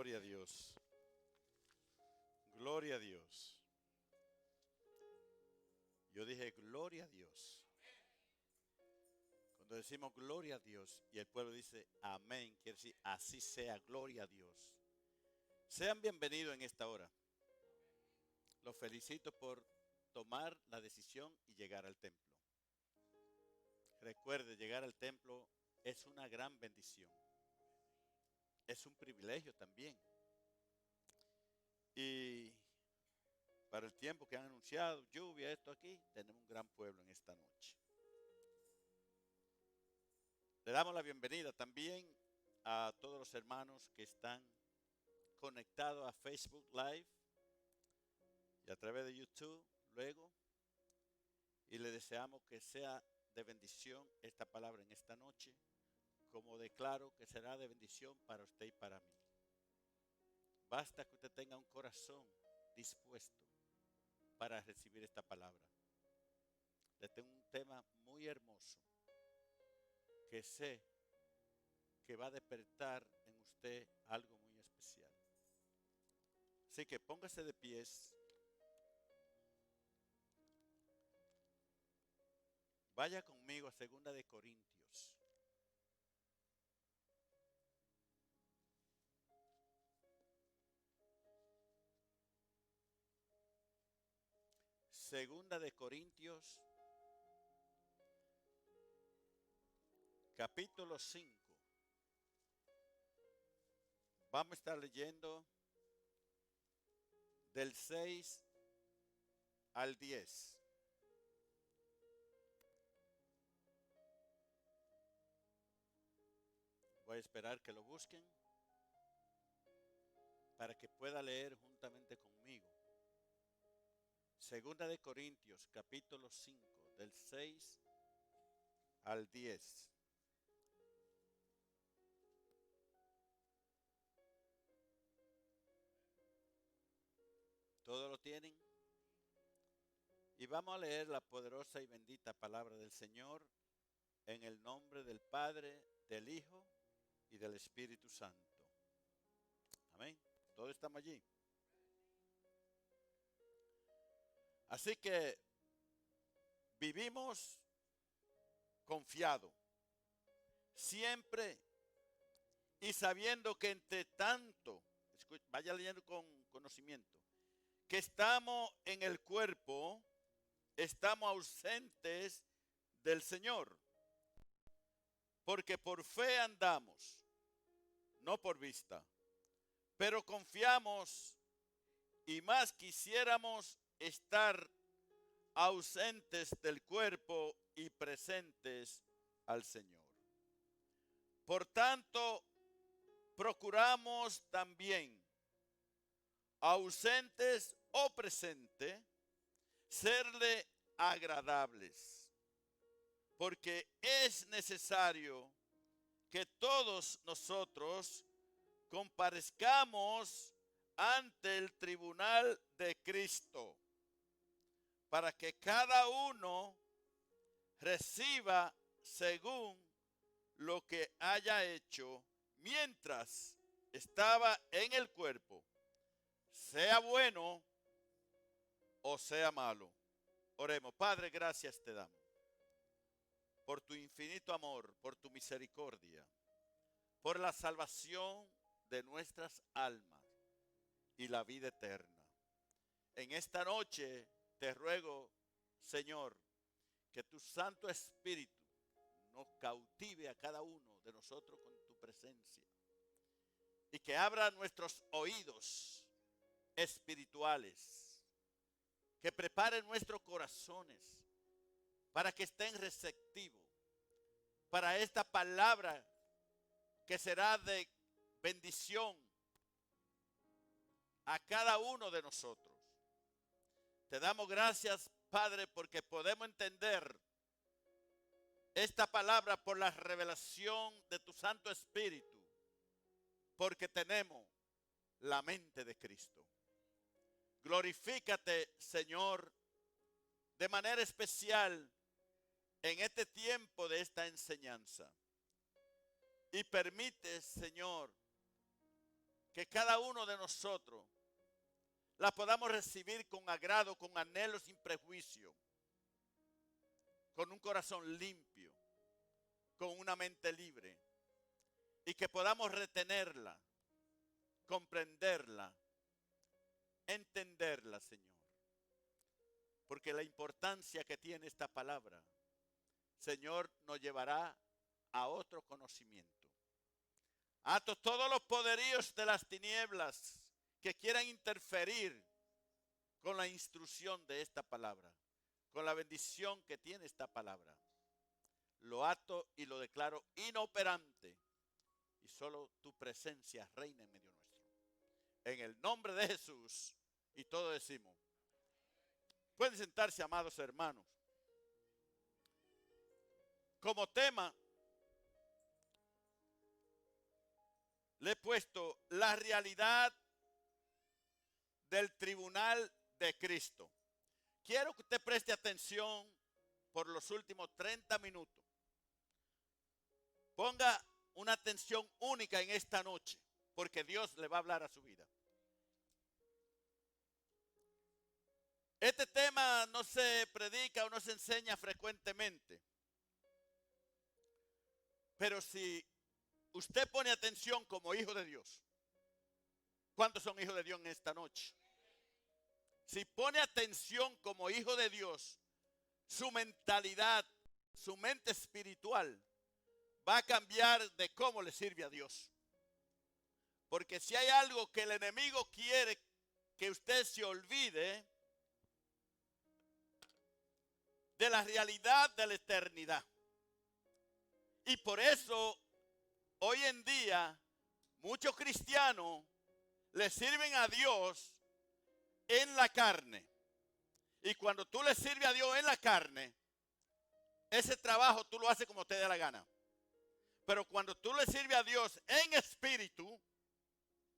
Gloria a Dios. Gloria a Dios. Yo dije gloria a Dios. Cuando decimos gloria a Dios y el pueblo dice amén, quiere decir así sea, gloria a Dios. Sean bienvenidos en esta hora. Los felicito por tomar la decisión y llegar al templo. Recuerde, llegar al templo es una gran bendición. Es un privilegio también. Y para el tiempo que han anunciado, lluvia, esto aquí, tenemos un gran pueblo en esta noche. Le damos la bienvenida también a todos los hermanos que están conectados a Facebook Live y a través de YouTube luego. Y le deseamos que sea de bendición esta palabra en esta noche, como declaro que será de bendición para usted y para mí. Basta que usted tenga un corazón dispuesto para recibir esta palabra. Le tengo un tema muy hermoso que sé que va a despertar en usted algo muy especial. Así que póngase de pies. Vaya conmigo a 2 de Corintios. Segunda de Corintios, capítulo 5. Vamos a estar leyendo del 6 al 10. Voy a esperar que lo busquen para que pueda leer juntamente conmigo. Segunda de Corintios, capítulo 5, del 6 al 10. ¿Todos lo tienen? Y vamos a leer la poderosa y bendita palabra del Señor en el nombre del Padre, del Hijo y del Espíritu Santo. Amén. Todos estamos allí. Así que vivimos confiados, siempre y sabiendo que entre tanto, vaya leyendo con conocimiento, que estamos en el cuerpo, estamos ausentes del Señor. Porque por fe andamos, no por vista. Pero confiamos y más quisiéramos estar ausentes del cuerpo y presentes al Señor. Por tanto, procuramos también, ausentes o presentes, serle agradables. Porque es necesario que todos nosotros comparezcamos ante el tribunal de Cristo, para que cada uno reciba según lo que haya hecho mientras estaba en el cuerpo, sea bueno o sea malo. Oremos. Padre, gracias te damos por tu infinito amor, por tu misericordia, por la salvación de nuestras almas y la vida eterna. En esta noche te ruego, Señor, que tu Santo Espíritu nos cautive a cada uno de nosotros con tu presencia y que abra nuestros oídos espirituales, que prepare nuestros corazones para que estén receptivos para esta palabra que será de bendición a cada uno de nosotros. Te damos gracias, Padre, porque podemos entender esta palabra por la revelación de tu Santo Espíritu, porque tenemos la mente de Cristo. Glorifícate, Señor, de manera especial en este tiempo de esta enseñanza. Y permite, Señor, que cada uno de nosotros la podamos recibir con agrado, con anhelo, sin prejuicio, con un corazón limpio, con una mente libre, y que podamos retenerla, comprenderla, entenderla, Señor. Porque la importancia que tiene esta palabra, Señor, nos llevará a otro conocimiento. Ato todos los poderíos de las tinieblas que quieran interferir con la instrucción de esta palabra, con la bendición que tiene esta palabra. Lo ato y lo declaro inoperante, y solo tu presencia reina en medio nuestro. En el nombre de Jesús, y todos decimos. Pueden sentarse, amados hermanos. Como tema le he puesto la realidad del tribunal de Cristo. Quiero que usted preste atención por los últimos 30 minutos. Ponga una atención única en esta noche, porque Dios le va a hablar a su vida. Este tema no se predica o no se enseña frecuentemente. Pero si usted pone atención como hijo de Dios, ¿cuántos son hijos de Dios en esta noche? Si pone atención como hijo de Dios, su mentalidad, su mente espiritual va a cambiar de cómo le sirve a Dios. Porque si hay algo que el enemigo quiere que usted se olvide, de la realidad de la eternidad. Y por eso hoy en día muchos cristianos le sirven a Dios en la carne. Y cuando tú le sirves a Dios en la carne, ese trabajo tú lo haces como te dé la gana. Pero cuando tú le sirves a Dios en espíritu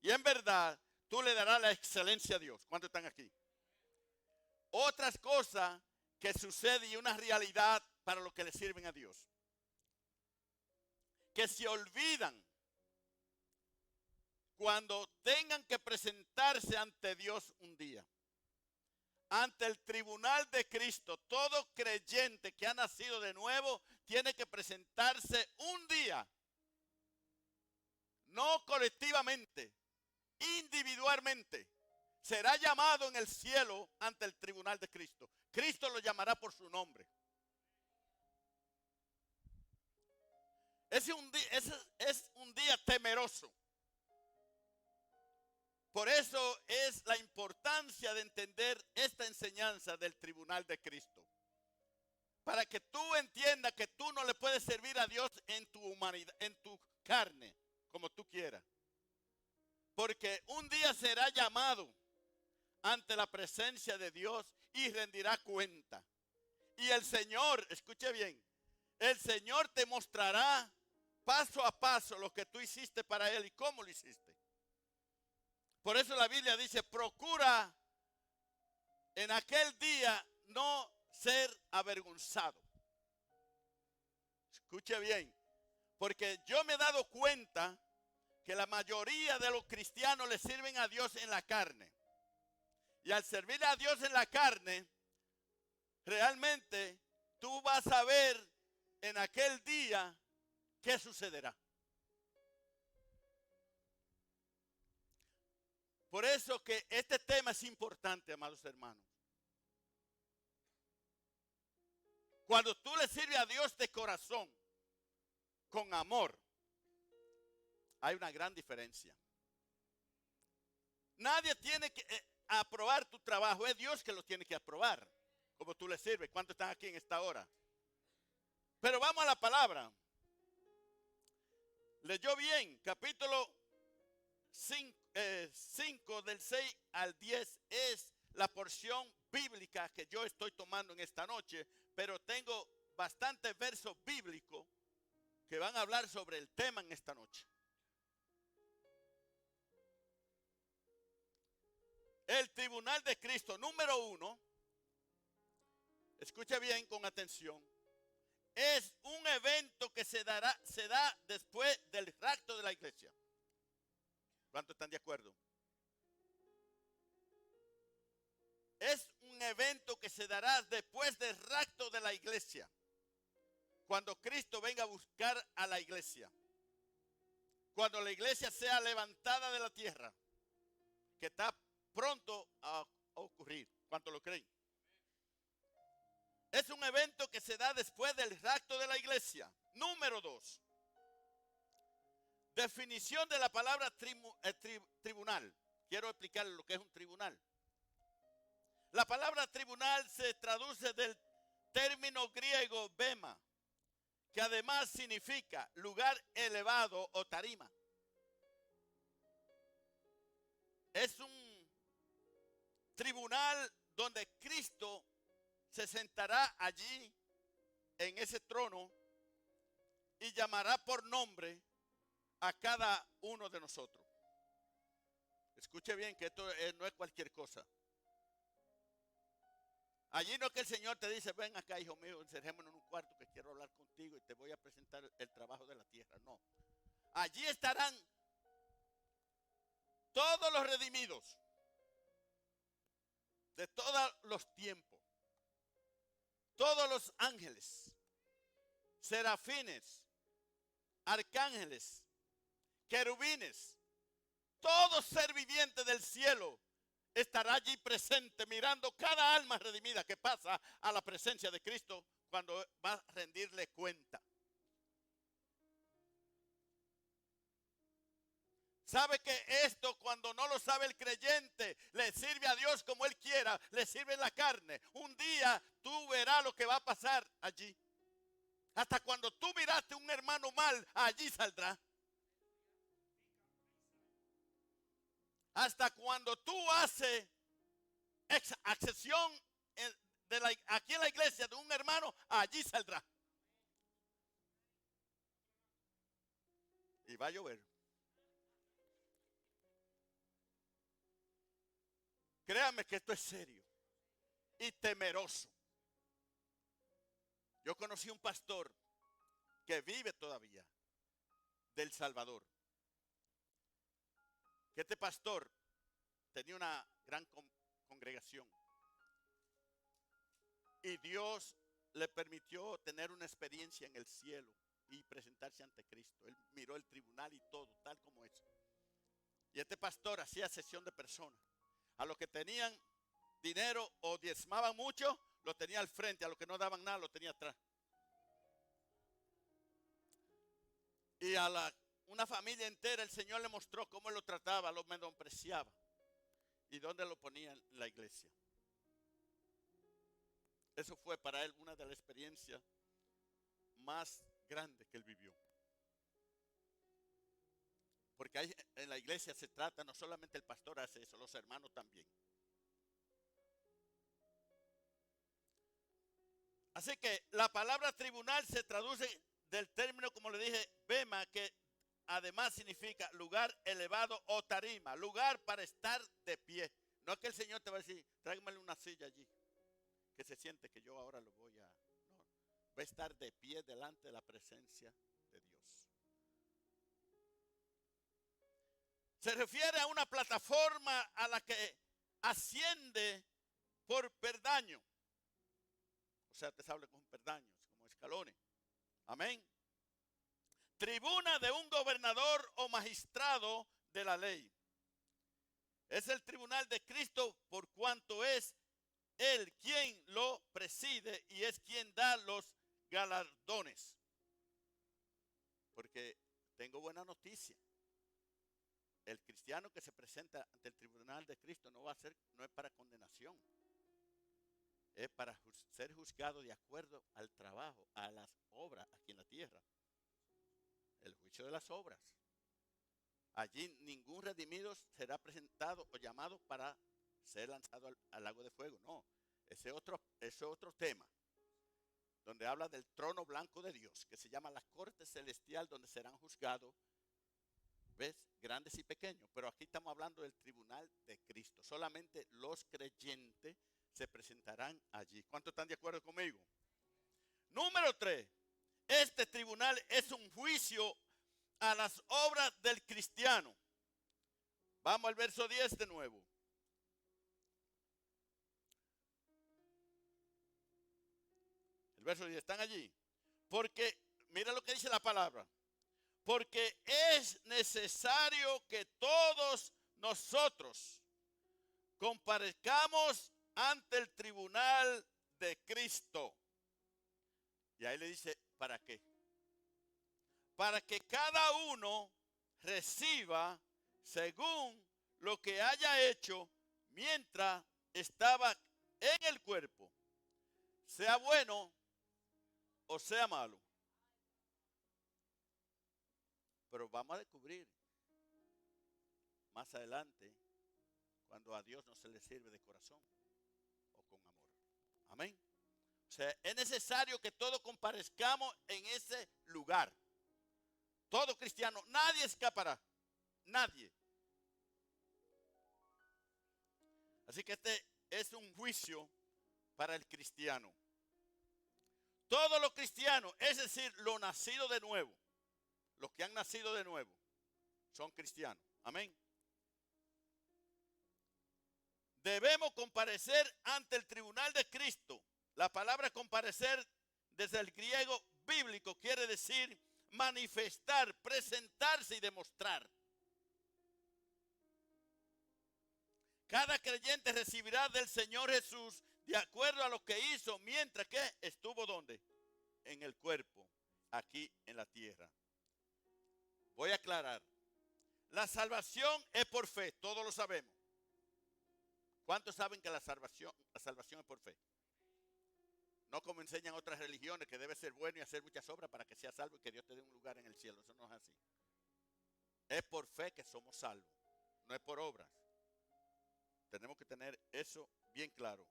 y en verdad, tú le darás la excelencia a Dios. ¿Cuántos están aquí? Otras cosas que sucede y una realidad para los que le sirven a Dios. Que se olvidan cuando tengan que presentarse ante Dios un día. Ante el tribunal de Cristo, todo creyente que ha nacido de nuevo tiene que presentarse un día. No colectivamente, individualmente. Será llamado en el cielo ante el tribunal de Cristo. Cristo lo llamará por su nombre. Es un día temeroso. Por eso es la importancia de entender esta enseñanza del tribunal de Cristo. Para que tú entiendas que tú no le puedes servir a Dios en tu humanidad, en tu carne, como tú quieras. Porque un día será llamado ante la presencia de Dios y rendirá cuenta. Y el Señor, escuche bien, el Señor te mostrará paso a paso lo que tú hiciste para Él y cómo lo hiciste. Por eso la Biblia dice, procura en aquel día no ser avergonzado. Escuche bien, porque yo me he dado cuenta que la mayoría de los cristianos le sirven a Dios en la carne. Y al servir a Dios en la carne, realmente tú vas a ver en aquel día qué sucederá. Por eso que este tema es importante, amados hermanos. Cuando tú le sirves a Dios de corazón, con amor, hay una gran diferencia. Nadie tiene que aprobar tu trabajo, es Dios que lo tiene que aprobar, como tú le sirves. ¿Cuántos están aquí en esta hora? Pero vamos a la palabra. Leyó bien, capítulo 5 del 6 al 10 es la porción bíblica que yo estoy tomando en esta noche, pero tengo bastantes versos bíblicos que van a hablar sobre el tema en esta noche. El tribunal de Cristo, número 1, escuche bien con atención, es un evento que se da después del rapto de la iglesia. ¿Cuántos están de acuerdo? Es un evento que se dará después del rapto de la iglesia. Cuando Cristo venga a buscar a la iglesia. Cuando la iglesia sea levantada de la tierra. Que está pronto a ocurrir. ¿Cuántos lo creen? Es un evento que se da después del rapto de la iglesia. Número 2. Definición de la palabra tribunal. Quiero explicarles lo que es un tribunal. La palabra tribunal se traduce del término griego bema, que además significa lugar elevado o tarima. Es un tribunal donde Cristo se sentará allí en ese trono y llamará por nombre a cada uno de nosotros. Escuche bien que esto no es cualquier cosa. Allí no es que el Señor te dice, ven acá, hijo mío, encerrémonos en un cuarto que quiero hablar contigo y te voy a presentar el trabajo de la tierra. No. Allí estarán todos los redimidos de todos los tiempos. Todos los ángeles, serafines, arcángeles, querubines, todo ser viviente del cielo estará allí presente mirando cada alma redimida que pasa a la presencia de Cristo cuando va a rendirle cuenta. ¿Sabe que esto, cuando no lo sabe el creyente, le sirve a Dios como Él quiera, le sirve en la carne? Un día tú verás lo que va a pasar allí. Hasta cuando tú miraste a un hermano mal, allí saldrá. Hasta cuando tú haces accesión aquí en la iglesia de un hermano, allí saldrá. Y va a llover. Créame que esto es serio y temeroso. Yo conocí un pastor que vive todavía del Salvador. Que este pastor tenía una gran congregación y Dios le permitió tener una experiencia en el cielo y presentarse ante Cristo. Él miró el tribunal y todo, tal como es. Y este pastor hacía sesión de personas. A los que tenían dinero o diezmaban mucho, lo tenía al frente. A los que no daban nada, lo tenía atrás. Y a una familia entera, el Señor le mostró cómo él lo trataba, lo menospreciaba. Y dónde lo ponía en la iglesia. Eso fue para él una de las experiencias más grandes que él vivió. Porque ahí en la iglesia se trata, no solamente el pastor hace eso, los hermanos también. Así que la palabra tribunal se traduce del término, como le dije, bema, que además significa lugar elevado o tarima, lugar para estar de pie. No es que el Señor te va a decir, tráigame una silla allí, que se siente que yo ahora lo voy a... No, va a estar de pie delante de la presencia de Dios. Se refiere a una plataforma a la que asciende por perdaño. O sea, te sabe con perdaños, como escalones. Amén. Tribuna de un gobernador o magistrado de la ley. Es el tribunal de Cristo por cuanto es Él quien lo preside y es quien da los galardones. Porque tengo buena noticia. El cristiano que se presenta ante el tribunal de Cristo no es para condenación. Es para ser juzgado de acuerdo al trabajo, a las obras aquí en la tierra. El juicio de las obras. Allí ningún redimido será presentado o llamado para ser lanzado al lago de fuego. No, ese es otro tema. Donde habla del trono blanco de Dios, que se llama la corte celestial, donde serán juzgados, ¿ves? Grandes y pequeños. Pero aquí estamos hablando del tribunal de Cristo. Solamente los creyentes se presentarán allí. ¿Cuántos están de acuerdo conmigo? Número 3. Este tribunal es un juicio a las obras del cristiano. Vamos al verso 10 de nuevo. El verso 10, ¿están allí? Porque, mira lo que dice la palabra. Porque es necesario que todos nosotros comparezcamos ante el tribunal de Cristo. Y ahí le dice, ¿para qué? Para que cada uno reciba según lo que haya hecho mientras estaba en el cuerpo, sea bueno o sea malo. Pero vamos a descubrir más adelante cuando a Dios no se le sirve de corazón o con amor. Amén. O sea, es necesario que todos comparezcamos en ese lugar. Todo cristiano, nadie escapará. Nadie. Así que este es un juicio para el cristiano. Todos los cristianos, es decir, los nacidos de nuevo, los que han nacido de nuevo, son cristianos. Amén. Debemos comparecer ante el tribunal de Cristo. La palabra comparecer desde el griego bíblico quiere decir manifestar, presentarse y demostrar. Cada creyente recibirá del Señor Jesús de acuerdo a lo que hizo mientras que estuvo ¿dónde? En el cuerpo, aquí en la tierra. Voy a aclarar. La salvación es por fe, todos lo sabemos. ¿Cuántos saben que la salvación es por fe? No como enseñan otras religiones que debe ser bueno y hacer muchas obras para que sea salvo y que Dios te dé un lugar en el cielo. Eso no es así. Es por fe que somos salvos, no es por obras. Tenemos que tener eso bien claro.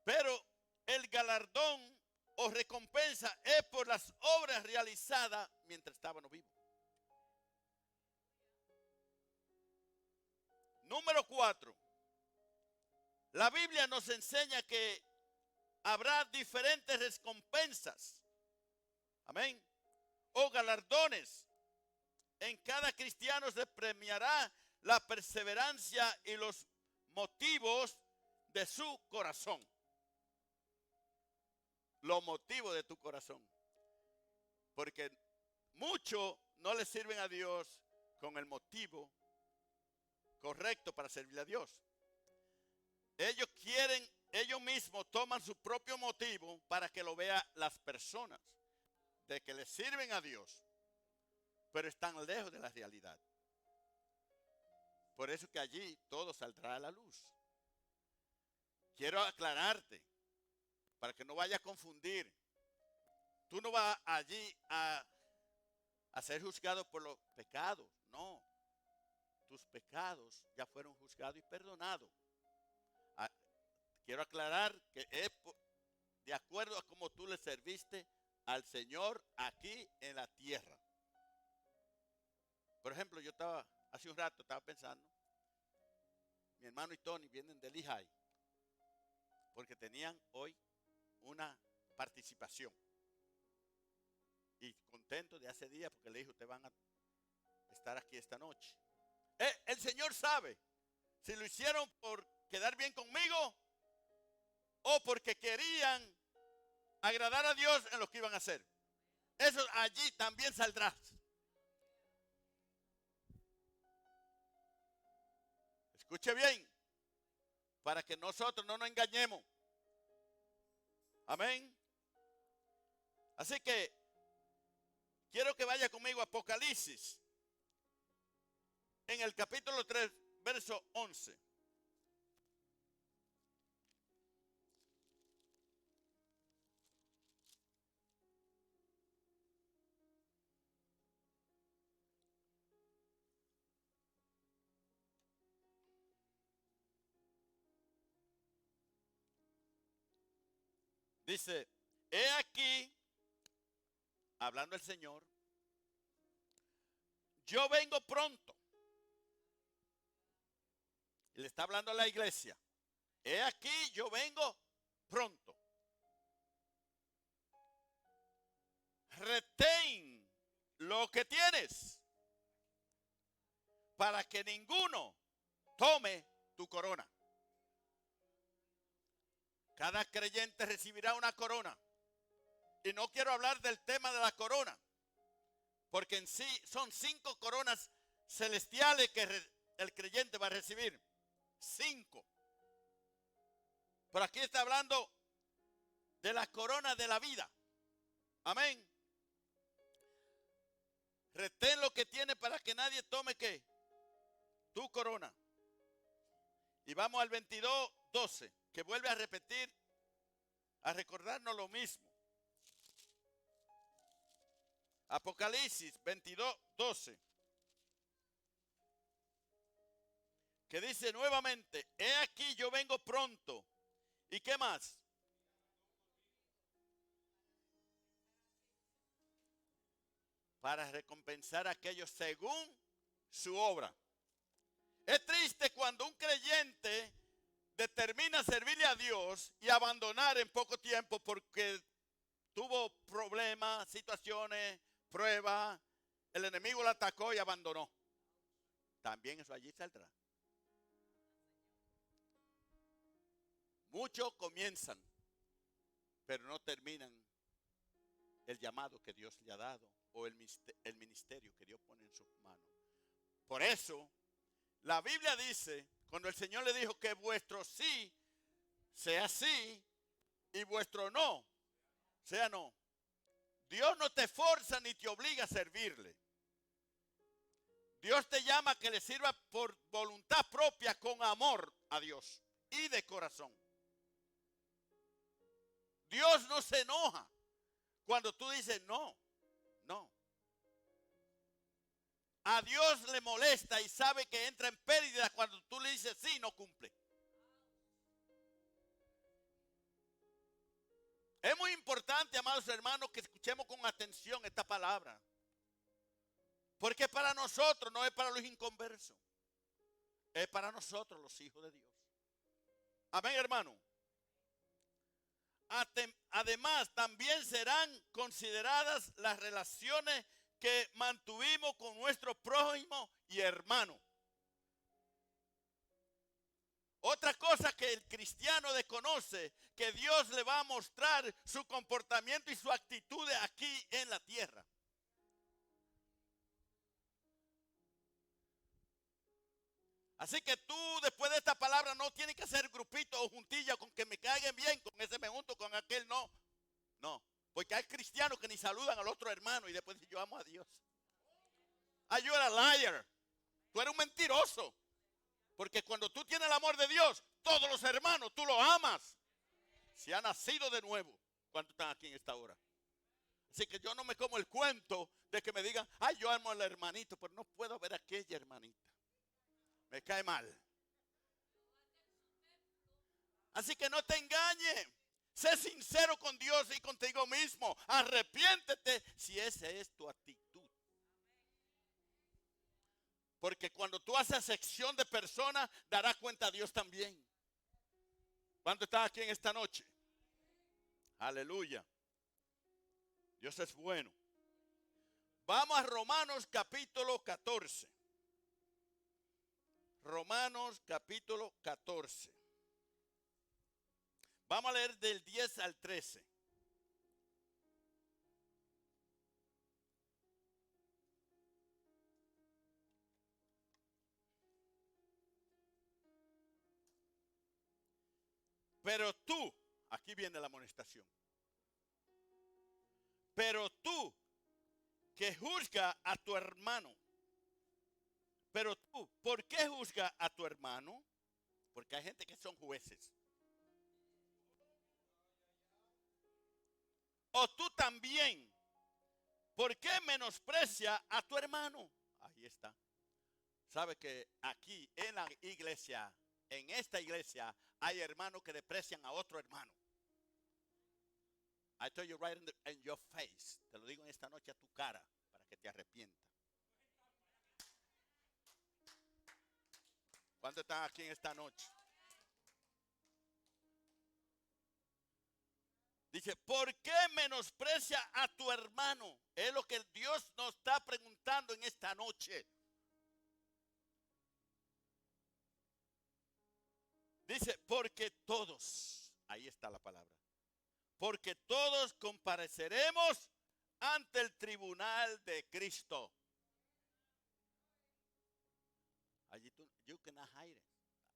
Pero el galardón o recompensa es por las obras realizadas mientras estábamos vivos. Número 4. La Biblia nos enseña que habrá diferentes recompensas. Amén. O galardones. En cada cristiano se premiará la perseverancia y los motivos de su corazón. Los motivos de tu corazón. Porque muchos no le sirven a Dios con el motivo correcto para servirle a Dios. Ellos mismos toman su propio motivo para que lo vean las personas, de que le sirven a Dios, pero están lejos de la realidad. Por eso que allí todo saldrá a la luz. Quiero aclararte, para que no vayas a confundir. Tú no vas allí a ser juzgado por los pecados, no. Tus pecados ya fueron juzgados y perdonados. Quiero aclarar que es de acuerdo a cómo tú le serviste al Señor aquí en la tierra. Por ejemplo, yo hace un rato estaba pensando, mi hermano y Tony vienen del Lehigh, porque tenían hoy una participación. Y contento de hace días porque le dije, ustedes van a estar aquí esta noche. El Señor sabe si lo hicieron por quedar bien conmigo o porque querían agradar a Dios en lo que iban a hacer. Eso allí también saldrá. Escuche bien, para que nosotros no nos engañemos. Amén. Así que quiero que vaya conmigo a Apocalipsis, en el capítulo 3, verso 11. Dice, he aquí, hablando el Señor, yo vengo pronto. Y le está hablando a la iglesia. He aquí, yo vengo pronto. Retén lo que tienes para que ninguno tome tu corona. Cada creyente recibirá una corona. Y no quiero hablar del tema de la corona, porque en sí son 5 coronas celestiales que el creyente va a recibir. 5. Pero aquí está hablando de la corona de la vida. Amén. Retén lo que tiene para que nadie tome ¿qué? Tu corona. Y vamos al 22:12, que vuelve a repetir, a recordarnos lo mismo. Apocalipsis 22:12, que dice nuevamente: he aquí yo vengo pronto. ¿Y qué más? Para recompensar a aquellos según su obra. Es triste cuando un creyente determina servirle a Dios y abandonar en poco tiempo porque tuvo problemas, situaciones, pruebas, el enemigo lo atacó y abandonó. También eso allí saldrá. Muchos comienzan, pero no terminan el llamado que Dios le ha dado o el ministerio que Dios pone en sus manos. Por eso, la Biblia dice, cuando el Señor le dijo que vuestro sí sea sí y vuestro no sea no. Dios no te forza ni te obliga a servirle. Dios te llama a que le sirva por voluntad propia, con amor a Dios y de corazón. Dios no se enoja cuando tú dices no, no. A Dios le molesta y sabe que entra en pérdida cuando tú le dices sí, no cumple. Es muy importante, amados hermanos, que escuchemos con atención esta palabra. Porque para nosotros, no es para los inconversos. Es para nosotros, los hijos de Dios. Amén, hermano. Además, también serán consideradas las relaciones que mantuvimos con nuestro prójimo y hermano. Otra cosa que el cristiano desconoce, que Dios le va a mostrar su comportamiento y su actitud aquí en la tierra. Así que tú, después de esta palabra, no tienes que hacer grupito o juntilla con que me caigan bien, con ese me junto, con aquel no. No, porque hay cristianos que ni saludan al otro hermano y después dicen yo amo a Dios. Ah, you are a liar. Tú eres un mentiroso. Porque cuando tú tienes el amor de Dios, todos los hermanos, tú los amas. Si ha nacido de nuevo, ¿cuántos están aquí en esta hora? Así que yo no me como el cuento de que me digan, ay, yo amo al hermanito, pero no puedo ver a aquella hermanita. Me cae mal. Así que no te engañes. Sé sincero con Dios y contigo mismo. Arrepiéntete si esa es tu actitud. Porque cuando tú haces acepción de personas, darás cuenta a Dios también. ¿Cuánto estás aquí en esta noche? Aleluya. Dios es bueno. Vamos a Romanos capítulo 14. Romanos capítulo 14. Vamos a leer del 10 al 13. Pero tú, aquí viene la amonestación. Pero tú que juzga a tu hermano. Pero tú, ¿por qué juzga a tu hermano? Porque hay gente que son jueces. O tú también, ¿por qué menosprecia a tu hermano? Ahí está. ¿Sabe que aquí en la iglesia, en esta iglesia, hay hermanos que desprecian a otro hermano? I tell you right in your face. Te lo digo en esta noche a tu cara para que te arrepientas. ¿Cuántos están aquí en esta noche? Dice, ¿por qué menosprecia a tu hermano? Es lo que Dios nos está preguntando en esta noche. Dice, porque todos, ahí está la palabra, porque todos compareceremos ante el tribunal de Cristo. Allí you cannot hide it.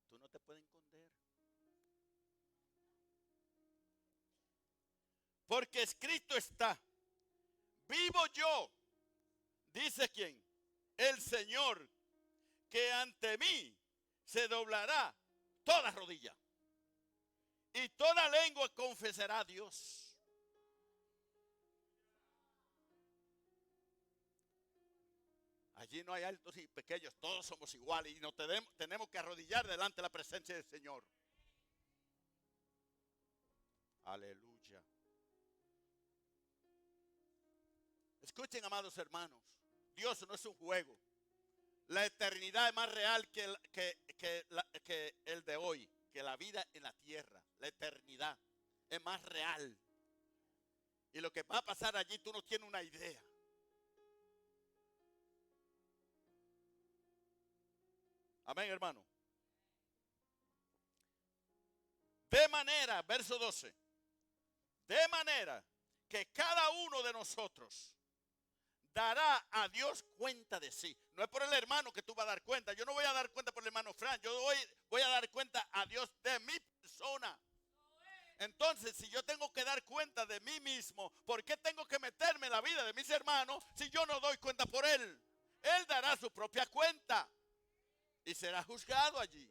Tú no te puedes esconder. Porque escrito está, vivo yo, dice quién, el Señor, que ante mí se doblará toda rodilla y toda lengua confesará a Dios. Allí no hay altos y pequeños, todos somos iguales y nos tenemos que arrodillar delante de la presencia del Señor. Aleluya. Escuchen, amados hermanos, Dios no es un juego. La eternidad es más real que el de hoy, que la vida en la tierra. La eternidad es más real. Y lo que va a pasar allí tú no tienes una idea. Amén, hermano. De manera, verso 12, de manera que cada uno de nosotros dará a Dios cuenta de sí. No es por el hermano que tú vas a dar cuenta. Yo no voy a dar cuenta por el hermano Fran. Yo voy a dar cuenta a Dios de mi persona. Entonces, si yo tengo que dar cuenta de mí mismo, ¿por qué tengo que meterme en la vida de mis hermanos si yo no doy cuenta por él? Él dará su propia cuenta y será juzgado allí.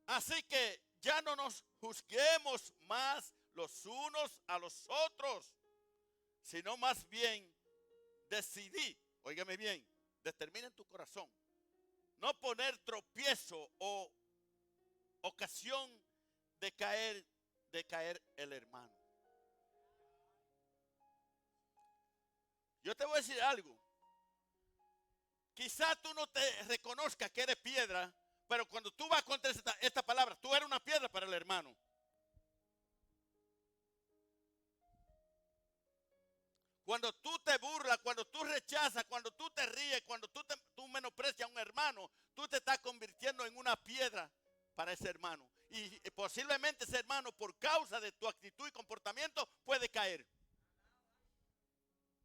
Así que ya no nos juzguemos más los unos a los otros, sino más bien decidí, óigame bien, determina en tu corazón, no poner tropiezo o ocasión de caer el hermano. Yo te voy a decir algo. Quizá tú no te reconozcas que eres piedra, pero cuando tú vas contra esta palabra, tú eres una piedra para el hermano. Cuando tú te burlas, cuando tú rechazas, cuando tú te ríes, cuando tú menosprecias a un hermano, tú te estás convirtiendo en una piedra para ese hermano. Y posiblemente ese hermano, por causa de tu actitud y comportamiento, puede caer.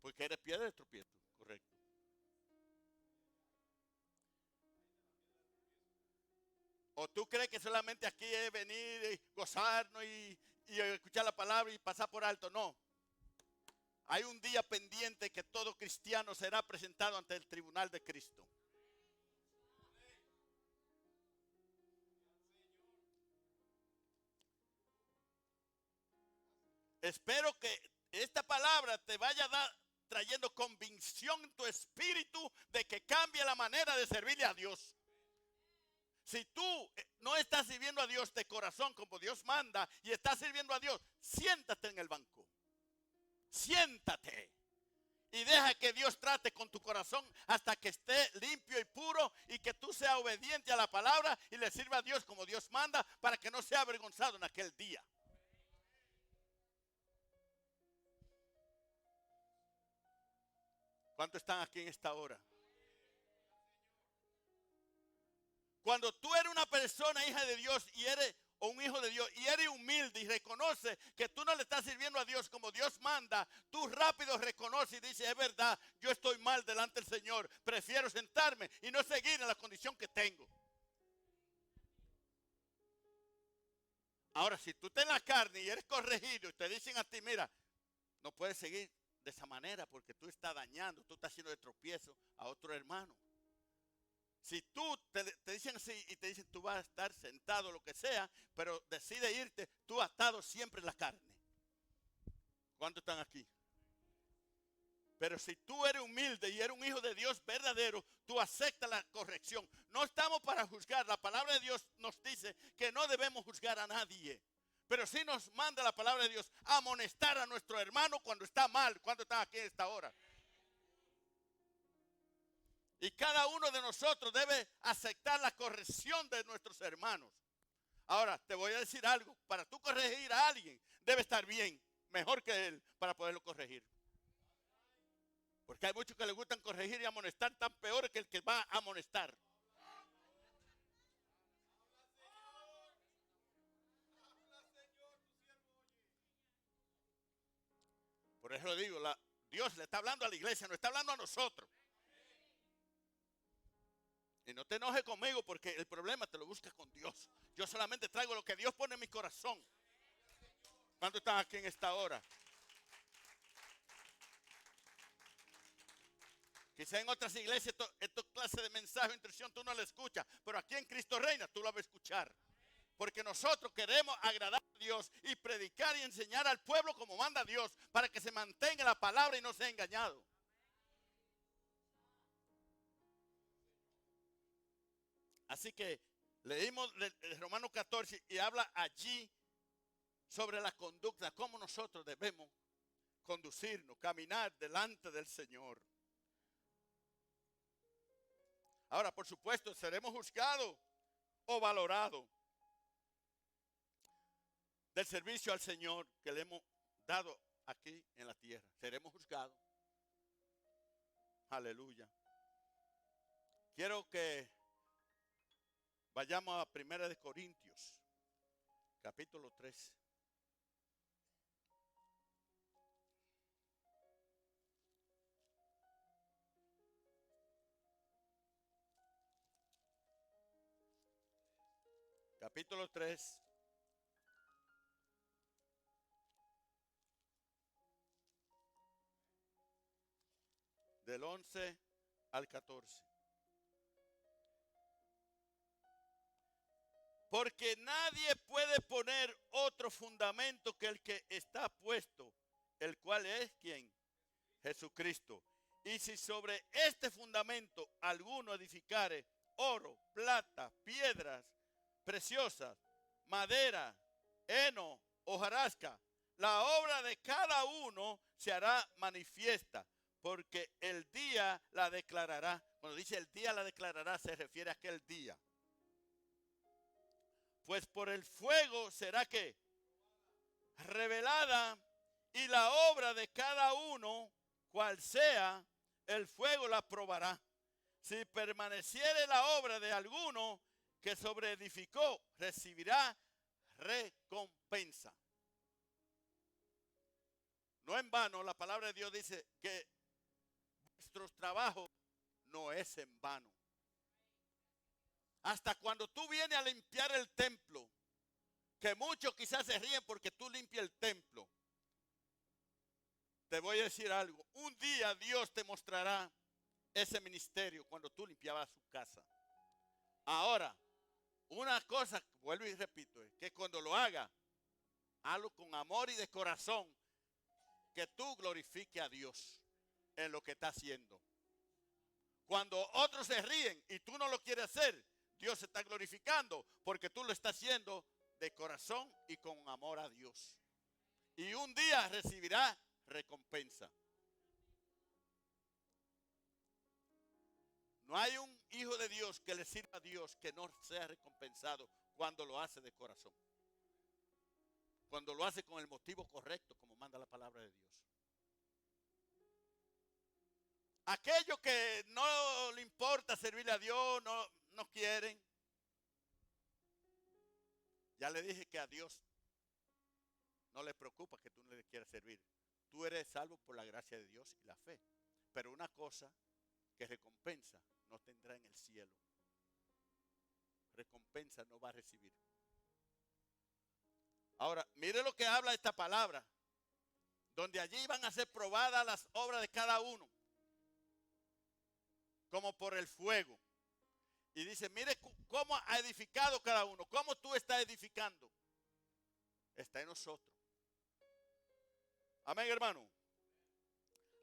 Porque eres piedra de tropiezo, correcto. ¿O tú crees que solamente aquí es venir y gozarnos y escuchar la palabra y pasar por alto? No. Hay un día pendiente que todo cristiano será presentado ante el tribunal de Cristo. Espero que esta palabra te vaya trayendo convicción en tu espíritu de que cambie la manera de servirle a Dios. Si tú no estás sirviendo a Dios de corazón como Dios manda y estás sirviendo a Dios, siéntate en el banco. Siéntate y deja que Dios trate con tu corazón hasta que esté limpio y puro y que tú seas obediente a la palabra y le sirva a Dios como Dios manda para que no sea avergonzado en aquel día. ¿Cuántos están aquí en esta hora? Cuando tú eres una persona hija de Dios y eres o un hijo de Dios y eres humilde y reconoce que tú no le estás sirviendo a Dios como Dios manda, tú rápido reconoces y dices, es verdad, yo estoy mal delante del Señor, prefiero sentarme y no seguir en la condición que tengo. Ahora, si tú estás en la carne y eres corregido y te dicen a ti, mira, no puedes seguir de esa manera porque tú estás dañando, tú estás haciendo de tropiezo a otro hermano. Si tú te dicen así y te dicen tú vas a estar sentado, lo que sea, pero decide irte, tú has estado siempre en la carne. ¿Cuántos están aquí? Pero si tú eres humilde y eres un hijo de Dios verdadero, tú aceptas la corrección. No estamos para juzgar. La palabra de Dios nos dice que no debemos juzgar a nadie. Pero sí nos manda la palabra de Dios a amonestar a nuestro hermano cuando está mal. ¿Cuántos están aquí en esta hora? Y cada uno de nosotros debe aceptar la corrección de nuestros hermanos. Ahora, te voy a decir algo. Para tú corregir a alguien, debe estar bien, mejor que él, para poderlo corregir. Porque hay muchos que les gustan corregir y amonestar, tan peor que el que va a amonestar. Por eso digo, Dios le está hablando a la iglesia, no está hablando a nosotros. Y no te enojes conmigo porque el problema te lo buscas con Dios. Yo solamente traigo lo que Dios pone en mi corazón. ¿Cuántos están aquí en esta hora? Quizá en otras iglesias esta clase de mensaje o instrucción tú no la escuchas, pero aquí en Cristo Reina tú la vas a escuchar. Porque nosotros queremos agradar a Dios y predicar y enseñar al pueblo como manda Dios para que se mantenga la palabra y no sea engañado. Así que leímos el Romanos 14 y habla allí sobre la conducta, cómo nosotros debemos conducirnos, caminar delante del Señor. Ahora, por supuesto, seremos juzgados o valorados del servicio al Señor que le hemos dado aquí en la tierra. Seremos juzgados. Aleluya. Quiero que vayamos a 1 de Corintios, capítulo 3. Capítulo 3. Del 11 al 14. Porque nadie puede poner otro fundamento que el que está puesto, el cual es ¿quién? Jesucristo. Y si sobre este fundamento alguno edificare oro, plata, piedras preciosas, madera, heno, hojarasca, la obra de cada uno se hará manifiesta, porque el día la declarará. Cuando dice el día la declarará, se refiere a aquel día. Pues por el fuego será que revelada, y la obra de cada uno, cual sea, el fuego la probará. Si permaneciere la obra de alguno que sobreedificó, recibirá recompensa. No en vano, la palabra de Dios dice que vuestro trabajo no es en vano. Hasta cuando tú vienes a limpiar el templo, que muchos quizás se ríen porque tú limpias el templo. Te voy a decir algo. Un día Dios te mostrará ese ministerio cuando tú limpiabas su casa. Ahora, una cosa, vuelvo y repito, es que cuando lo haga, hazlo con amor y de corazón, que tú glorifiques a Dios en lo que está haciendo. Cuando otros se ríen y tú no lo quieres hacer, Dios se está glorificando porque tú lo estás haciendo de corazón y con amor a Dios. Y un día recibirá recompensa. No hay un hijo de Dios que le sirva a Dios que no sea recompensado cuando lo hace de corazón. Cuando lo hace con el motivo correcto, como manda la palabra de Dios. Aquellos que no le importa servirle a Dios, no quieren. Ya le dije que a Dios no le preocupa que tú no le quieras servir. Tú eres salvo por la gracia de Dios y la fe. Pero una cosa que recompensa no tendrá en el cielo. Recompensa no va a recibir. Ahora, mire lo que habla esta palabra. Donde allí van a ser probadas las obras de cada uno. Como por el fuego. Y dice, mire cómo ha edificado cada uno. Cómo tú estás edificando. Está en nosotros. Amén, hermano.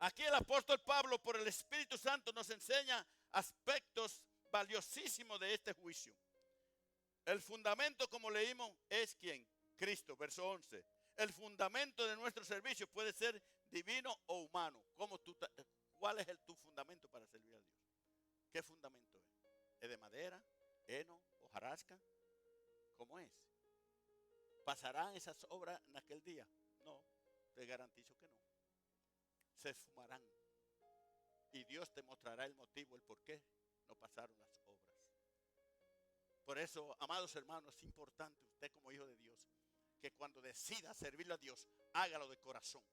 Aquí el apóstol Pablo, por el Espíritu Santo, nos enseña aspectos valiosísimos de este juicio. El fundamento, como leímos, es ¿quién? Cristo, verso 11. El fundamento de nuestro servicio puede ser divino o humano. ¿Cuál es tu fundamento para servir a Dios? ¿Qué fundamento es? ¿Es de madera, heno, hojarasca? ¿Cómo es? ¿Pasarán esas obras en aquel día? No, te garantizo que no. Se esfumarán. Y Dios te mostrará el motivo, el por qué no pasaron las obras. Por eso, amados hermanos, es importante usted como hijo de Dios, que cuando decida servirle a Dios, hágalo de corazón.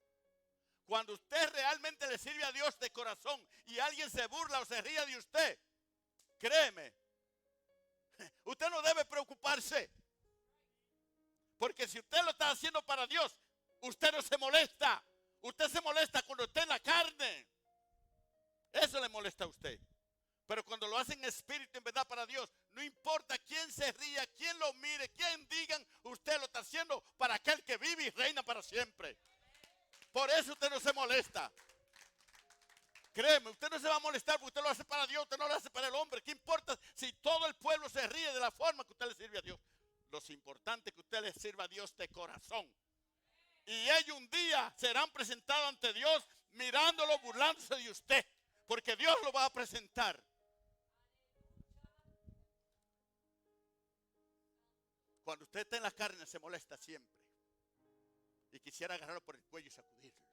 Cuando usted realmente le sirve a Dios de corazón y alguien se burla o se ríe de usted, créeme, usted no debe preocuparse. Porque si usted lo está haciendo para Dios, usted no se molesta. Usted se molesta cuando está en la carne. Eso le molesta a usted. Pero cuando lo hace en espíritu, en verdad para Dios, no importa quién se ría, quién lo mire, quién digan, usted lo está haciendo para aquel que vive y reina para siempre. Por eso usted no se molesta. Créeme, usted no se va a molestar porque usted lo hace para Dios, usted no lo hace para el hombre. ¿Qué importa si todo el pueblo se ríe de la forma que usted le sirve a Dios? Lo importante es que usted le sirva a Dios de corazón. Y ellos un día serán presentados ante Dios mirándolo, burlándose de usted. Porque Dios lo va a presentar. Cuando usted está en la carne se molesta siempre. Y quisiera agarrarlo por el cuello y sacudirlo.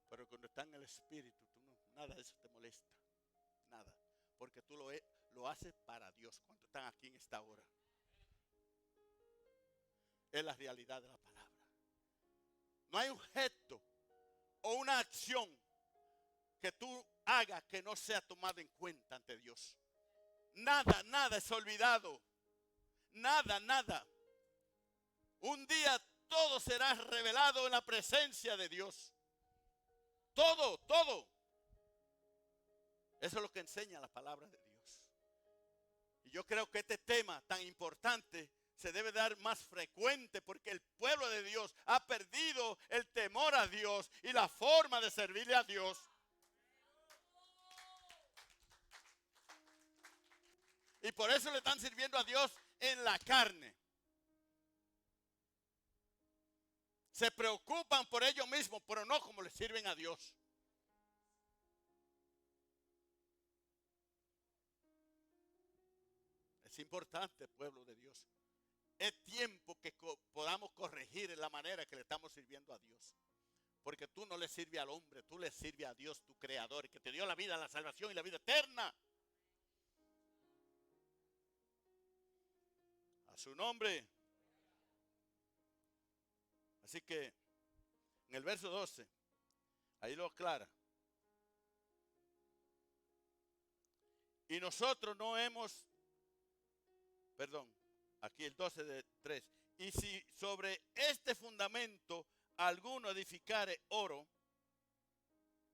Pero cuando está en el espíritu, nada de eso te molesta. Nada. Porque tú lo haces para Dios cuando están aquí en esta hora. Es la realidad de la palabra. No hay un gesto o una acción que tú hagas que no sea tomado en cuenta ante Dios. Nada, nada es olvidado. Nada, nada. Un día todo será revelado en la presencia de Dios. Todo, todo. Eso es lo que enseña la palabra de Dios. Y yo creo que este tema tan importante se debe dar más frecuente porque el pueblo de Dios ha perdido el temor a Dios y la forma de servirle a Dios. Y por eso le están sirviendo a Dios en la carne. Se preocupan por ellos mismos, pero no como le sirven a Dios. Es importante, pueblo de Dios. Es tiempo que podamos corregir en la manera que le estamos sirviendo a Dios. Porque tú no le sirves al hombre, tú le sirves a Dios, tu creador, que te dio la vida, la salvación y la vida eterna. A su nombre. Así que en el verso 12, ahí lo aclara. Y nosotros no hemos, aquí el 12 de 3. Y si sobre este fundamento alguno edificare oro,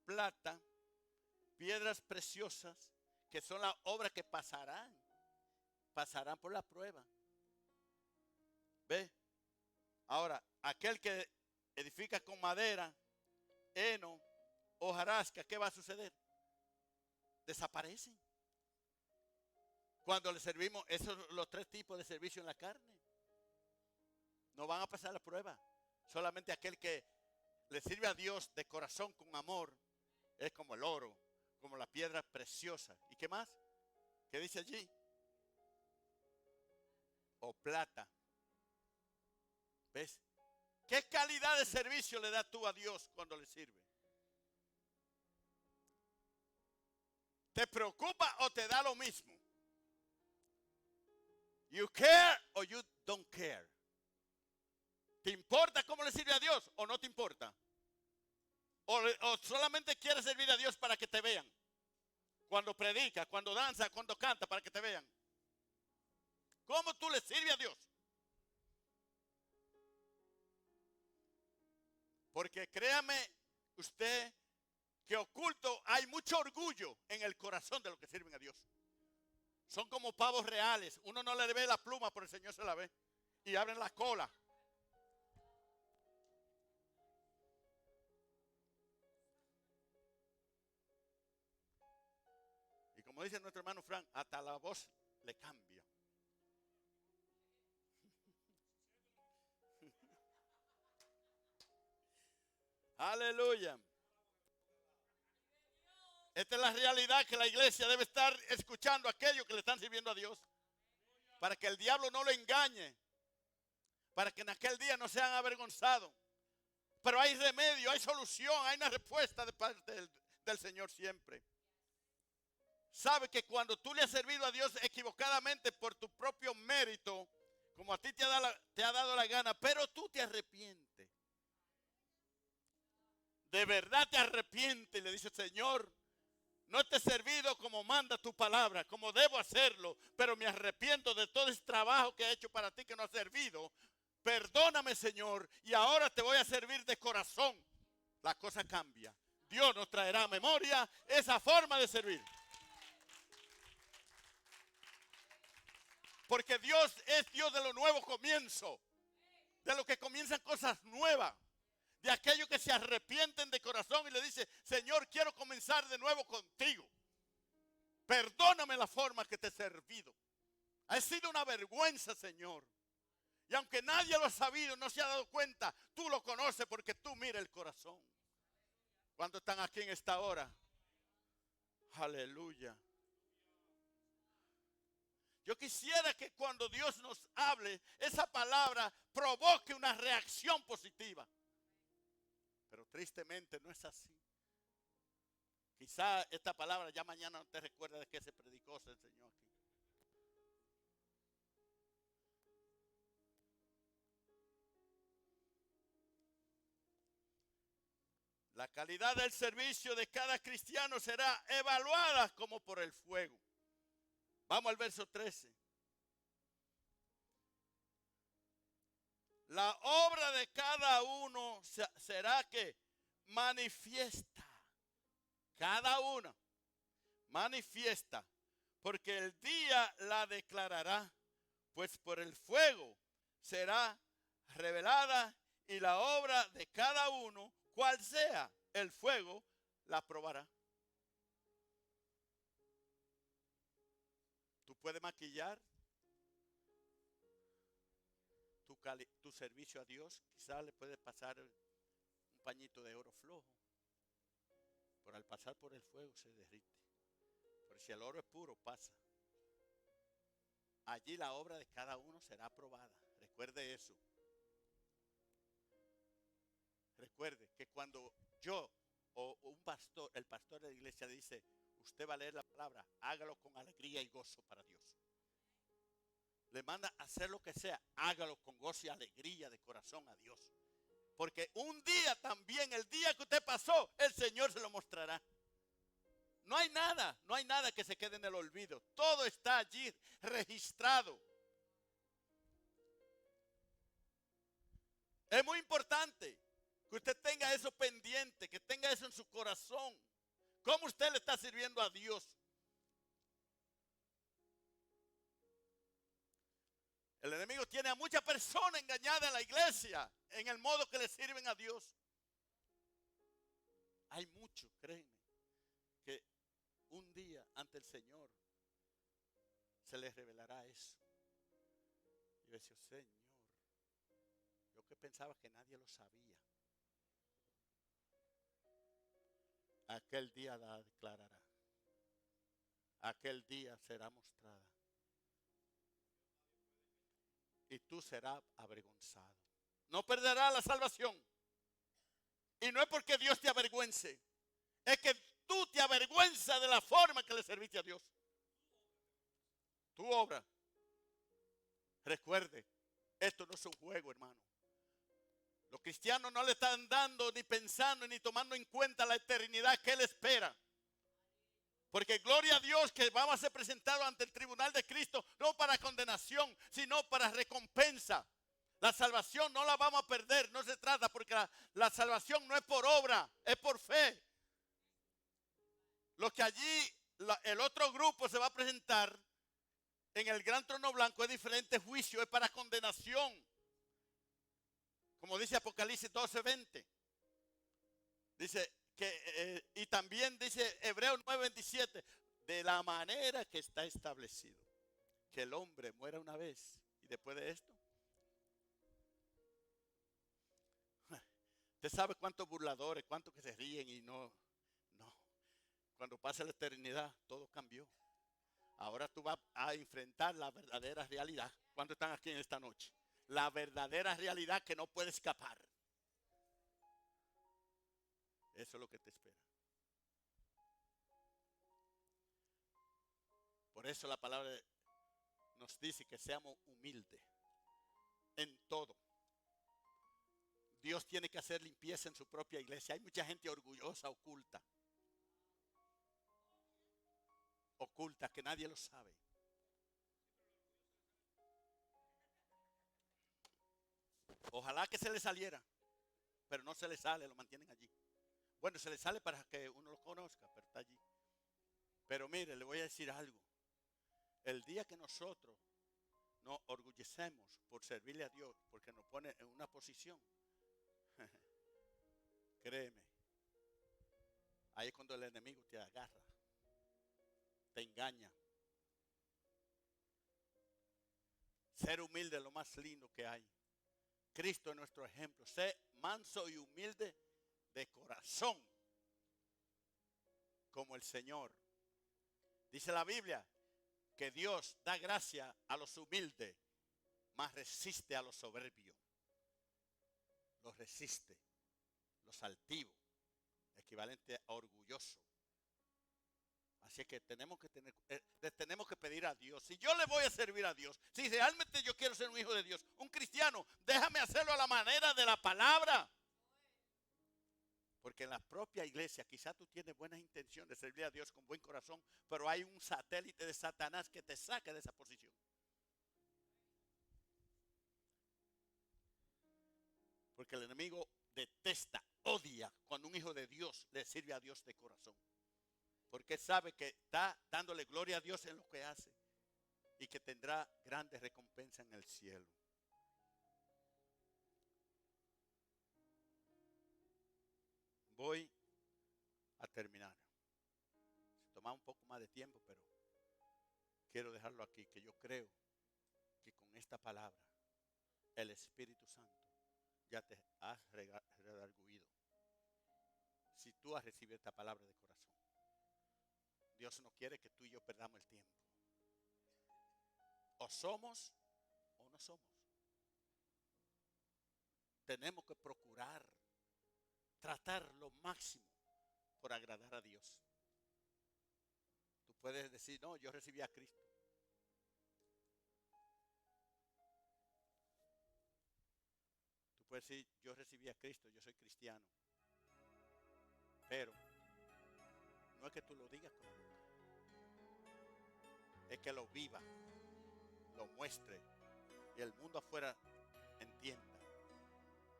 plata, piedras preciosas, que son las obras que pasarán por la prueba. ¿Ve? Ahora, aquel que edifica con madera, heno, hojarasca, ¿qué va a suceder? Desaparecen. Cuando le servimos, esos son los tres tipos de servicio en la carne. No van a pasar la prueba. Solamente aquel que le sirve a Dios de corazón con amor es como el oro, como la piedra preciosa. ¿Y qué más? ¿Qué dice allí? O plata. ¿Ves? ¿Qué calidad de servicio le das tú a Dios cuando le sirve? ¿Te preocupa o te da lo mismo? You care or you don't care. ¿Te importa cómo le sirve a Dios o no te importa? O solamente quieres servir a Dios para que te vean. Cuando predica, cuando danza, cuando canta, para que te vean. ¿Cómo tú le sirves a Dios? Porque créame usted que oculto hay mucho orgullo en el corazón de los que sirven a Dios. Son como pavos reales. Uno no le ve la pluma, pero el Señor se la ve. Y abren la cola. Y como dice nuestro hermano Frank, hasta la voz le cambia. Aleluya. Esta es la realidad que la iglesia debe estar escuchando a aquellos que le están sirviendo a Dios. Para que el diablo no lo engañe. Para que en aquel día no sean avergonzados. Pero hay remedio, hay solución, hay una respuesta de parte del Señor siempre. Sabe que cuando tú le has servido a Dios equivocadamente por tu propio mérito, como a ti te ha dado la gana, pero tú te arrepientes. De verdad te arrepientes y le dices, Señor, no te he servido como manda tu palabra, como debo hacerlo, pero me arrepiento de todo ese trabajo que he hecho para ti que no ha servido. Perdóname, Señor, y ahora te voy a servir de corazón. La cosa cambia. Dios nos traerá a memoria esa forma de servir. Porque Dios es Dios de los nuevos comienzos, de los que comienzan cosas nuevas, de aquellos que se arrepienten de corazón y le dicen, Señor, quiero comenzar de nuevo contigo. Perdóname la forma que te he servido. Ha sido una vergüenza, Señor. Y aunque nadie lo ha sabido, no se ha dado cuenta, tú lo conoces porque tú miras el corazón. ¿Cuántos están aquí en esta hora? Aleluya. Yo quisiera que cuando Dios nos hable, esa palabra provoque una reacción positiva. Pero tristemente no es así. Quizá esta palabra ya mañana no te recuerda de qué se predicó, se enseñó aquí. La calidad del servicio de cada cristiano será evaluada como por el fuego. Vamos al verso 13. La obra de cada uno será que manifiesta. Cada una manifiesta. Porque el día la declarará. Pues por el fuego será revelada y la obra de cada uno, cual sea el fuego, la probará. Tú puedes maquillar tu servicio a Dios. Quizás le puedes pasar un pañito de oro flojo. Pero al pasar por el fuego se derrite. Pero si el oro es puro, pasa. Allí la obra de cada uno será aprobada. Recuerde eso. Recuerde que cuando yo o un pastor, el pastor de la iglesia dice, usted va a leer la palabra, hágalo con alegría y gozo para Dios. Le manda a hacer lo que sea, hágalo con gozo y alegría de corazón a Dios. Porque un día también, el día que usted pasó, el Señor se lo mostrará. No hay nada que se quede en el olvido. Todo está allí registrado. Es muy importante que usted tenga eso pendiente, que tenga eso en su corazón. ¿Cómo usted le está sirviendo a Dios? El enemigo tiene a muchas personas engañadas en la iglesia, en el modo que le sirven a Dios. Hay muchos, créeme, que un día ante el Señor se les revelará eso. Y yo decía, Señor, yo que pensaba que nadie lo sabía. Aquel día la declarará. Aquel día será mostrada. Y tú serás avergonzado. No perderás la salvación. Y no es porque Dios te avergüence. Es que tú te avergüenzas de la forma que le serviste a Dios. Tu obra. Recuerde, esto no es un juego, hermano. Los cristianos no le están dando, ni pensando, ni tomando en cuenta la eternidad que Él espera. Porque gloria a Dios que vamos a ser presentados ante el tribunal de Cristo, no para condenación, sino para recompensa. La salvación no la vamos a perder, no se trata, porque la salvación no es por obra, es por fe. Lo que allí, el otro grupo se va a presentar en el gran trono blanco es diferente juicio, es para condenación. Como dice Apocalipsis 12:20. Dice que, y también dice Hebreos 9:27, de la manera que está establecido, que el hombre muera una vez y después de esto. Usted sabe cuántos burladores, cuántos que se ríen y no. Cuando pasa la eternidad, todo cambió. Ahora tú vas a enfrentar la verdadera realidad. ¿Cuántos están aquí en esta noche? La verdadera realidad que no puede escapar. Eso es lo que te espera. Por eso la palabra nos dice que seamos humildes en todo. Dios tiene que hacer limpieza en su propia iglesia. Hay mucha gente orgullosa, oculta. Oculta, que nadie lo sabe. Ojalá que se le saliera, pero no se le sale, lo mantienen allí. Bueno, se le sale para que uno lo conozca, pero está allí. Pero mire, le voy a decir algo. El día que nosotros nos orgullecemos por servirle a Dios, porque nos pone en una posición, créeme, ahí es cuando el enemigo te agarra, te engaña. Ser humilde es lo más lindo que hay. Cristo es nuestro ejemplo. Sé manso y humilde de corazón, como el Señor. Dice la Biblia que Dios da gracia a los humildes, mas resiste a los soberbios. Los resiste, los altivos, equivalente a orgulloso. Así que tenemos que pedir a Dios. Si yo le voy a servir a Dios, si realmente yo quiero ser un hijo de Dios, un cristiano, déjame hacerlo a la manera de la palabra. Porque en la propia iglesia, quizás tú tienes buenas intenciones de servir a Dios con buen corazón, pero hay un satélite de Satanás que te saca de esa posición. Porque el enemigo detesta, odia cuando un hijo de Dios le sirve a Dios de corazón. Porque sabe que está dándole gloria a Dios en lo que hace y que tendrá grandes recompensas en el cielo. Voy a terminar. Se toma un poco más de tiempo, pero quiero dejarlo aquí, que yo creo que con esta palabra el Espíritu Santo ya te ha redarguido. Si tú has recibido esta palabra de corazón, Dios no quiere que tú y yo perdamos el tiempo. O somos o no somos. Tenemos que procurar tratar lo máximo por agradar a Dios. Tú puedes decir, no, yo recibí a Cristo. Tú puedes decir, yo recibí a Cristo, yo soy cristiano. Pero no es que tú lo digas con la boca, es que lo viva, lo muestre y el mundo afuera entienda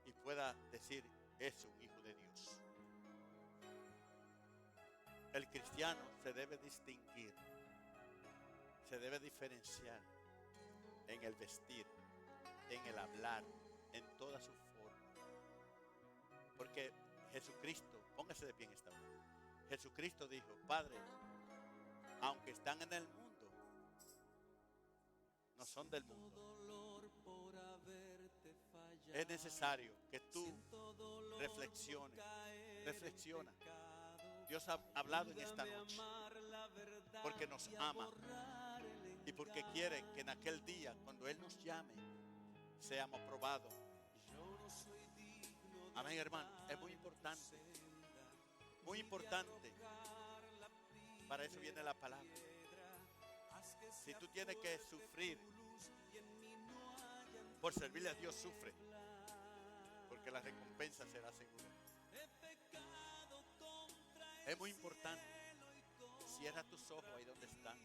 y pueda decir, es un hijo de Dios. El cristiano se debe distinguir, se debe diferenciar en el vestir, en el hablar, en toda su forma. Porque Jesucristo, póngase de pie en esta hora. Jesucristo dijo, Padre, aunque están en el mundo, no son del mundo. Es necesario que tú reflexiona. Dios ha hablado en esta noche porque nos ama y porque quiere que en aquel día, cuando Él nos llame, seamos probados. Amén, hermano. Es muy importante. Muy importante. Para eso viene la palabra. Si tú tienes que sufrir por servirle a Dios, sufre. Porque la recompensa será segura. Es muy importante. Cierra tus ojos ahí donde están.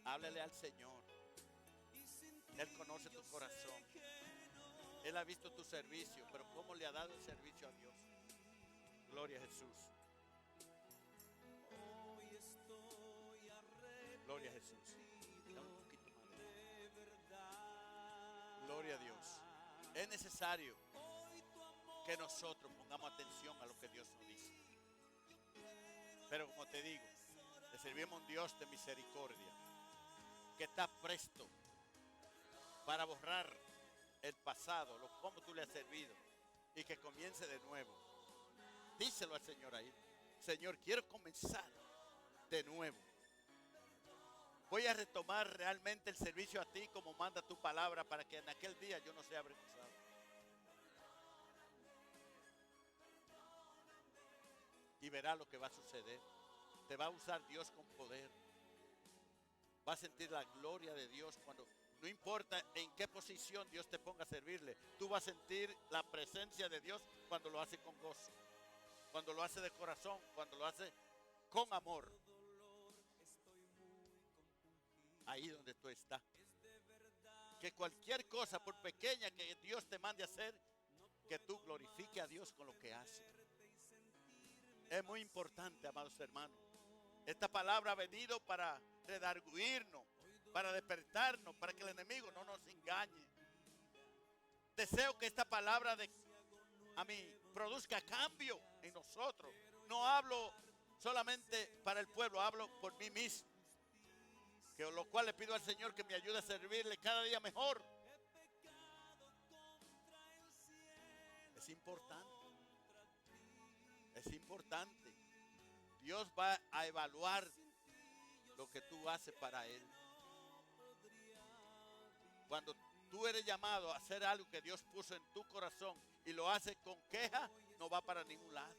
Háblale al Señor. Él conoce tu corazón. Él ha visto tu servicio, pero ¿cómo le ha dado el servicio a Dios? Gloria a Jesús. Gloria a Jesús. Da un poquito más. Gloria a Dios. Es necesario que nosotros pongamos atención a lo que Dios nos dice. Pero como te digo, le servimos a un Dios de misericordia que está presto para borrar el pasado, cómo tú le has servido y que comience de nuevo. Díselo al Señor ahí. Señor, quiero comenzar de nuevo. Voy a retomar realmente el servicio a ti como manda tu palabra para que en aquel día yo no sea avergonzado. Y verá lo que va a suceder. Te va a usar Dios con poder. Va a sentir la gloria de Dios cuando, no importa en qué posición Dios te ponga a servirle, tú vas a sentir la presencia de Dios cuando lo hace con gozo, cuando lo hace de corazón, cuando lo hace con amor. Ahí donde tú estás. Que cualquier cosa, por pequeña que Dios te mande a hacer, que tú glorifiques a Dios con lo que haces. Es muy importante, amados hermanos. Esta palabra ha venido para redarguirnos, para despertarnos, para que el enemigo no nos engañe. Deseo que esta palabra produzca cambio en nosotros. No hablo solamente para el pueblo, hablo por mí mismo. Que lo cual le pido al Señor que me ayude a servirle cada día mejor. Es importante. Es importante. Dios va a evaluar lo que tú haces para Él. Cuando tú eres llamado a hacer algo que Dios puso en tu corazón y lo haces con queja, no va para ningún lado.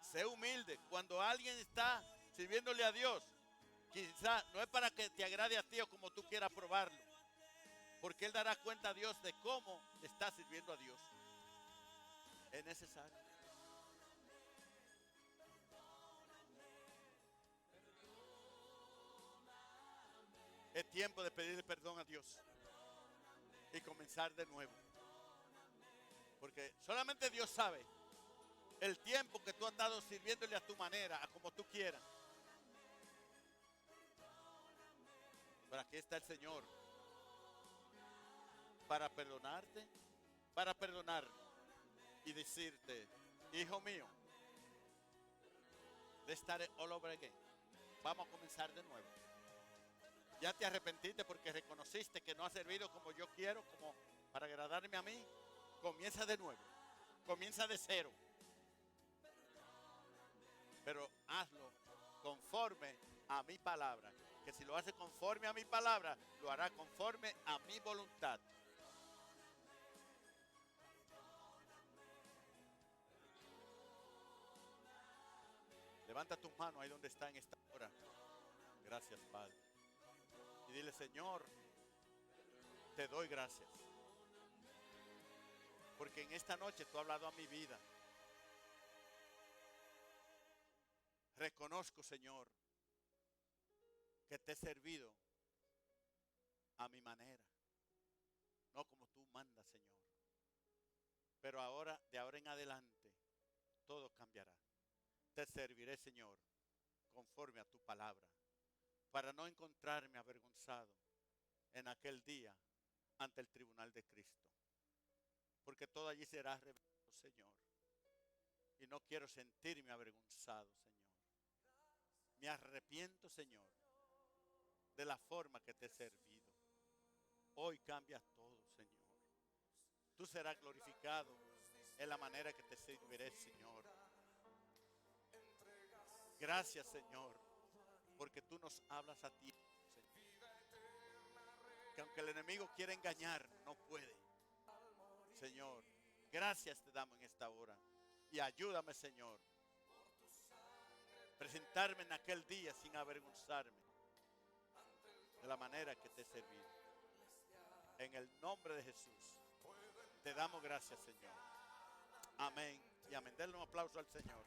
Sé humilde. Cuando alguien está sirviéndole a Dios, quizás no es para que te agrade a ti o como tú quieras probarlo, porque Él dará cuenta a Dios de cómo está sirviendo a Dios. Es necesario. Es tiempo de pedirle perdón a Dios y comenzar de nuevo. Porque solamente Dios sabe el tiempo que tú has estado sirviéndole a tu manera, a como tú quieras. Pero aquí está el Señor para perdonarte, para perdonar y decirte, hijo mío, let's start it all over again. Vamos a comenzar de nuevo. Ya te arrepentiste porque reconociste que no has servido como yo quiero, como para agradarme a mí. Comienza de nuevo. Comienza de cero. Pero hazlo conforme a mi palabra. Que si lo hace conforme a mi palabra, lo hará conforme a mi voluntad. Levanta tus manos ahí donde está en esta hora. Gracias, Padre. Y dile, Señor, te doy gracias. Porque en esta noche tú has hablado a mi vida. Reconozco, Señor, que te he servido a mi manera. No como tú mandas, Señor. Pero ahora, de ahora en adelante, todo cambiará. Te serviré, Señor, conforme a tu palabra, para no encontrarme avergonzado en aquel día ante el tribunal de Cristo. Porque todo allí será revelado, Señor. Y no quiero sentirme avergonzado, Señor. Me arrepiento, Señor, de la forma que te he servido. Hoy cambias todo, Señor. Tú serás glorificado en la manera que te serviré, Señor. Gracias, Señor, porque tú nos hablas a ti, Señor. Que aunque el enemigo quiera engañar, no puede. Señor, gracias te damos en esta hora. Y ayúdame, Señor, presentarme en aquel día sin avergonzarme de la manera que te he servido. En el nombre de Jesús, te damos gracias, Señor. Amén y amén. Denle un aplauso al Señor.